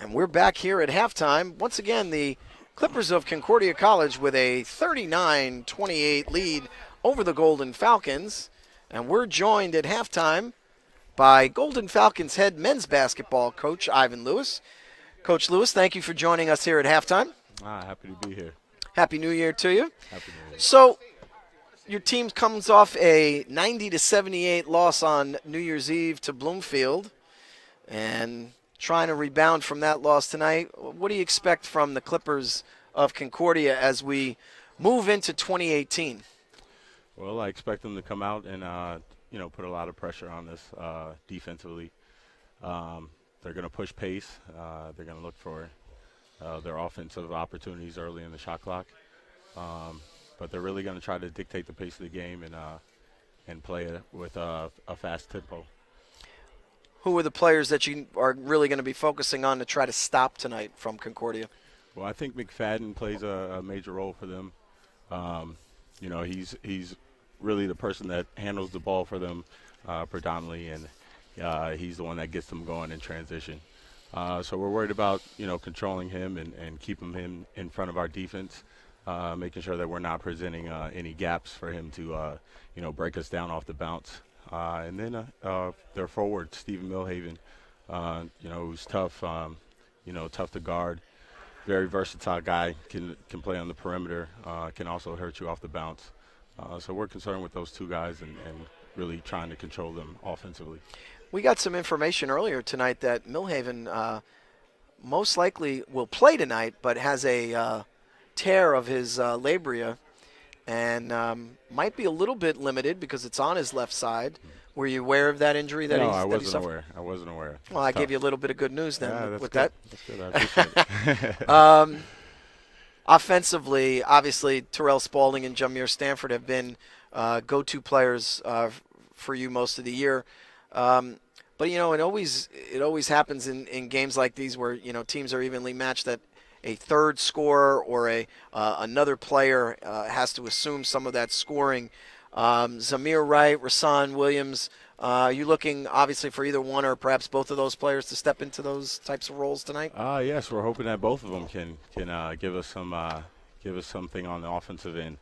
And we're back here at halftime. Once again, the Clippers of Concordia College with a 39-28 lead over the Golden Falcons. And we're joined at halftime by Golden Falcons head men's basketball coach Ivan Lewis. Coach Lewis, thank you for joining us here at halftime. Happy to be here. Happy New Year to you. Happy New Year. So, your team comes off a 90-78 loss on New Year's Eve to Bloomfield, and trying to rebound from that loss tonight. What do you expect from the Clippers of Concordia as we move into 2018? Well, I expect them to come out and put a lot of pressure on us defensively. They're going to push pace. They're going to look for their offensive opportunities early in the shot clock. But they're really going to try to dictate the pace of the game and play it with a fast tempo. Who are the players that you are really going to be focusing on to try to stop tonight from Concordia? Well, I think McFadden plays a major role for them. He's really the person that handles the ball for them predominantly, and he's the one that gets them going in transition. So we're worried about, controlling him and keeping him in front of our defense, making sure that we're not presenting any gaps for him to, break us down off the bounce. And then their forward, Stephen Millhaven, who's tough, tough to guard, very versatile guy, can play on the perimeter, can also hurt you off the bounce. So we're concerned with those two guys and really trying to control them offensively. We got some information earlier tonight that Millhaven most likely will play tonight, but has a tear of his labia and might be a little bit limited because it's on his left side. Were you aware of that injury? No, I wasn't aware. I wasn't aware. Well, I gave you a little bit of good news then with that. That's good. I appreciate it. Offensively, obviously, Terrell Spalding and Jameer Stanford have been go-to players for you most of the year. But, it always happens in games like these where, teams are evenly matched that a third scorer or another player has to assume some of that scoring. Zamir Wright, Rasan Williams, are you looking obviously for either one or perhaps both of those players to step into those types of roles tonight? Yes, we're hoping that both of them can give us something on the offensive end.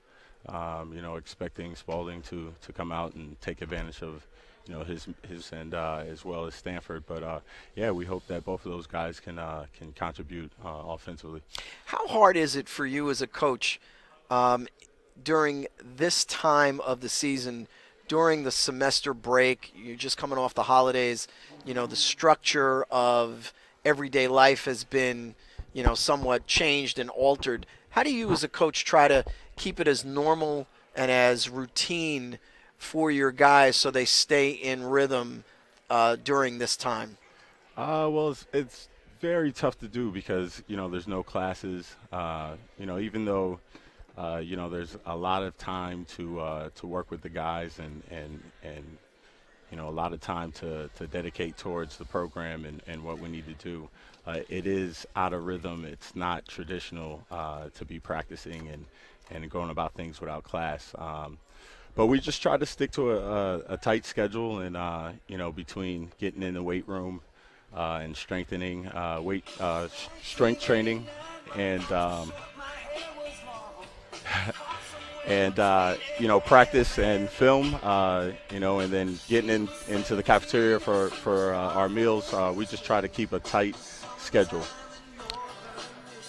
Expecting Spalding to come out and take advantage of his end as well as Stanford. But we hope that both of those guys can contribute offensively. How hard is it for you as a coach during this time of the season, during the semester break? You're just coming off the holidays. The structure of everyday life has been, somewhat changed and altered. How do you as a coach try to keep it as normal and as routine for your guys so they stay in rhythm during this time? Well, it's very tough to do because, there's no classes. Even though, there's a lot of time to work with the guys and a lot of time to dedicate towards the program and what we need to do. It is out of rhythm. It's not traditional to be practicing and going about things without class. But we just try to stick to a tight schedule and, between getting in the weight room and strengthening, strength training and practice and film, and then getting into the cafeteria for our meals. We just try to keep a tight schedule.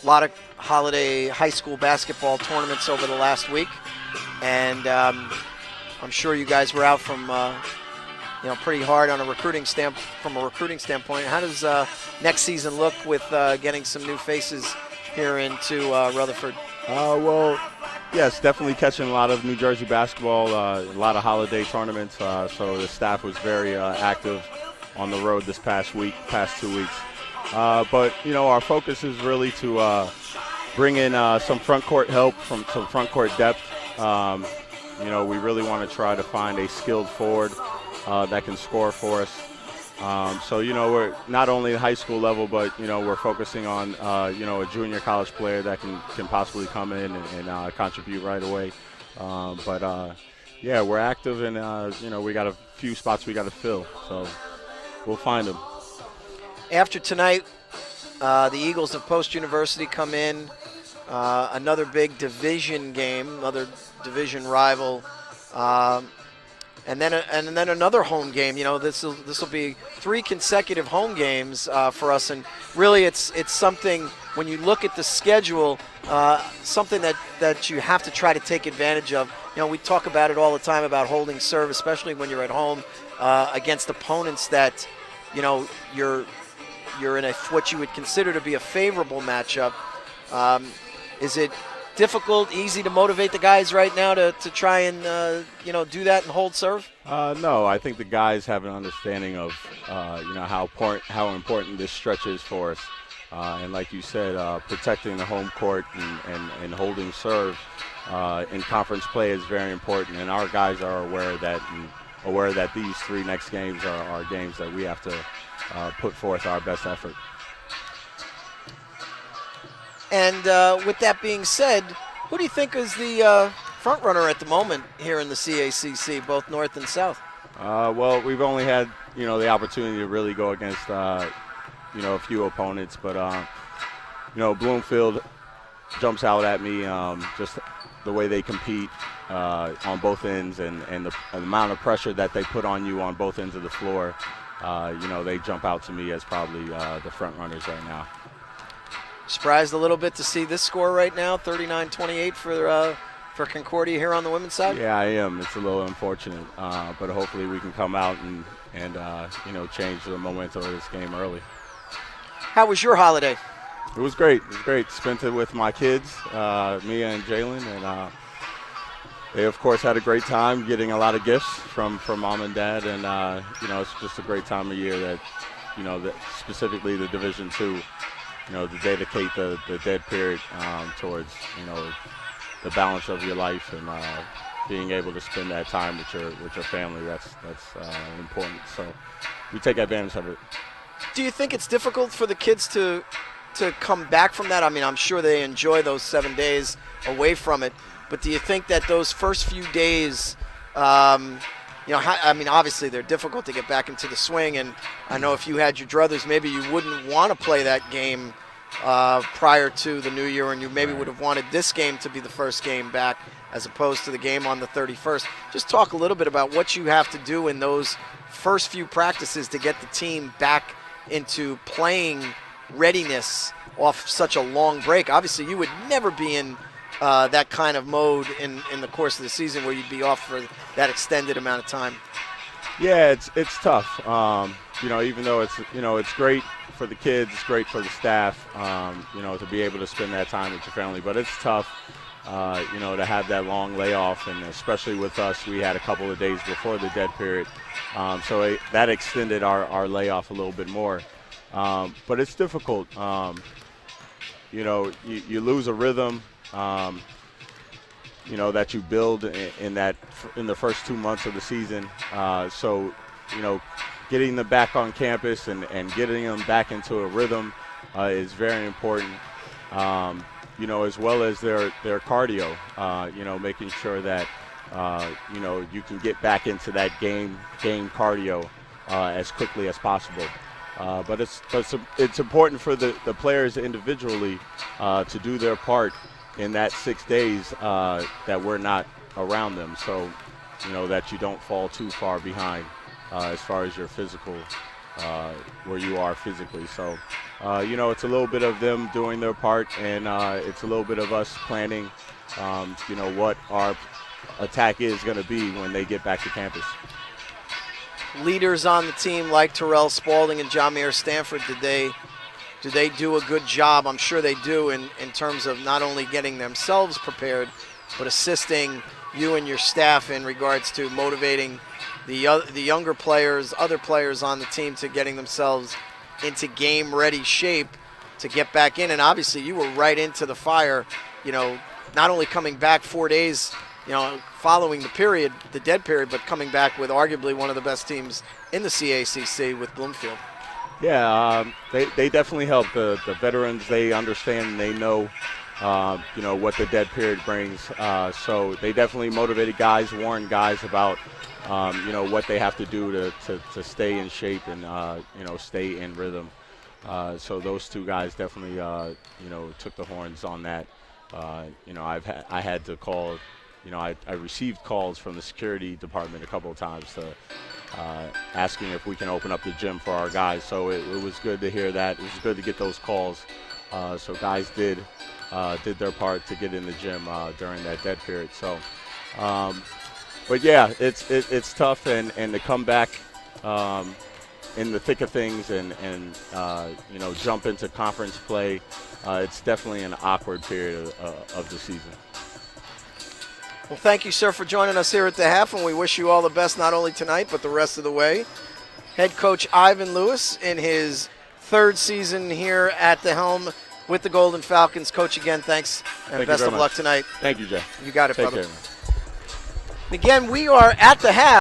A lot of holiday high school basketball tournaments over the last week, and I'm sure you guys were out from pretty hard on a recruiting standpoint. How does next season look with getting some new faces here into Rutherford? Well, yes, definitely catching a lot of New Jersey basketball, a lot of holiday tournaments. So the staff was very active on the road this past 2 weeks. But, our focus is really to bring in some front court help, from some front court depth. We really want to try to find a skilled forward that can score for us. We're not only at high school level, but, we're focusing on, a junior college player that can possibly come in and contribute right away. We're active and, we got a few spots we got to fill. So we'll find them. After tonight, the Eagles of Post University come in. Another big division game, another division rival. And then another home game. You know, this will be 3 consecutive home games for us, and really it's something when you look at the schedule, something that you have to try to take advantage of. You know, we talk about it all the time about holding serve, especially when you're at home against opponents that, you know, you're in what you would consider to be a favorable matchup. Is it difficult, easy to motivate the guys right now to try and do that and hold serve? No, I think the guys have an understanding of how important this stretch is for us, and like you said, protecting the home court and holding serve in conference play is very important, and our guys are aware of that and aware that these 3 next games are games that we have to put forth our best effort. And with that being said, who do you think is the front runner at the moment here in the CACC, both North and South? Well, we've only had the opportunity to really go against a few opponents, but Bloomfield jumps out at me, just the way they compete on both ends and the amount of pressure that they put on you on both ends of the floor. They jump out to me as probably the front runners right now. Surprised a little bit to see this score right now, 39-28 for Concordia here on the women's side? Yeah, I am. It's a little unfortunate, but hopefully we can come out and change the momentum of this game early. How was your holiday? It was great. It was great. Spent it with my kids, Mia and Jalen, and they, of course, had a great time getting a lot of gifts from Mom and Dad, and, it's just a great time of year that specifically the Division II, to dedicate the dead period towards, the balance of your life and being able to spend that time with your family. That's important. So we take advantage of it. Do you think it's difficult for the kids to come back from that? I mean, I'm sure they enjoy those 7 days away from it, but do you think that those first few days, obviously they're difficult to get back into the swing, and I know if you had your druthers, maybe you wouldn't want to play that game prior to the new year, and you maybe would have wanted this game to be the first game back as opposed to the game on the 31st. Just talk a little bit about what you have to do in those first few practices to get the team back into playing readiness off such a long break. Obviously, you would never be in that kind of mode in the course of the season where you'd be off for that extended amount of time. Yeah, it's tough. Even though it's great for the kids, it's great for the staff, to be able to spend that time with your family. But it's tough, to have that long layoff, and especially with us, we had a couple of days before the dead period, so that extended our layoff a little bit more. But it's difficult. You lose a rhythm. That you build in the first 2 months of the season. So getting them back on campus and getting them back into a rhythm is very important. As well as their cardio. Making sure that you can get back into that game cardio as quickly as possible. But it's important for the players individually to do their part in that 6 days that we're not around them, so that you don't fall too far behind as far as your physical, where you are physically. So it's a little bit of them doing their part, and it's a little bit of us planning what our attack is going to be when they get back to campus. Leaders on the team like Terrell Spalding and Jamir Stanford, do they do a good job? I'm sure they do in terms of not only getting themselves prepared, but assisting you and your staff in regards to motivating the younger players, other players on the team to getting themselves into game-ready shape to get back in. And obviously you were right into the fire, not only coming back 4 days, following the dead period, but coming back with arguably one of the best teams in the CACC with Bloomfield. Yeah, they definitely help. The veterans, they understand and they know, what the dead period brings. So they definitely motivated guys, warned guys about, what they have to do to stay in shape and, stay in rhythm. So those two guys definitely, took the horns on that. I had to call. I received calls from the security department a couple of times to asking if we can open up the gym for our guys. So it was good to hear that. It was good to get those calls. So guys did their part to get in the gym during that dead period. So, but yeah, it's tough, and to come back in the thick of things and jump into conference play. It's definitely an awkward period of the season. Well, thank you, sir, for joining us here at the half, and we wish you all the best not only tonight but the rest of the way. Head coach Ivan Lewis in his third season here at the helm with the Golden Falcons. Coach, again, thanks, and best of luck tonight. Thank you, Jay. You got it, Take brother. care, man. Again, we are at the half.